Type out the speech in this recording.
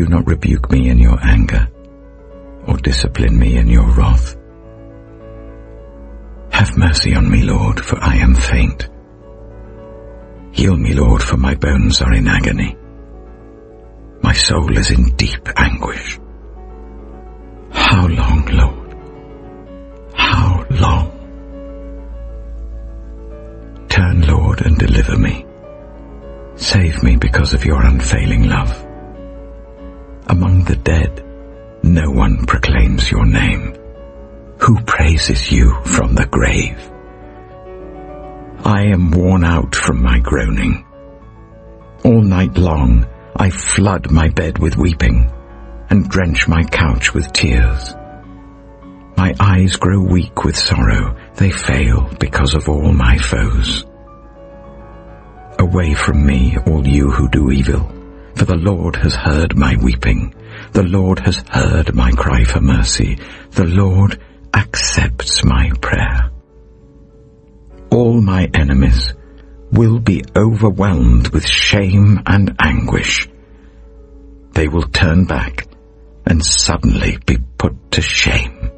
not rebuke me in your anger, or discipline me in your wrath. Have mercy on me, Lord, for I am faint. Heal me, Lord, for my bones are in agony. My soul is in deep anguish. How long, Lord? How long? Turn, Lord, and deliver me. Save me because of your unfailing love. Among the dead, no one proclaims your name. Who praises you from the grave? I am worn out from my groaning. All night long I flood my bed with weeping and drench my couch with tears. My eyes grow weak with sorrow. They fail because of all my foes. Away from me, all you who do evil, for the Lord has heard my weeping. The Lord has heard my cry for mercy. The Lord accepts my prayer. All my enemies will be overwhelmed with shame and anguish. They will turn back and suddenly be put to shame.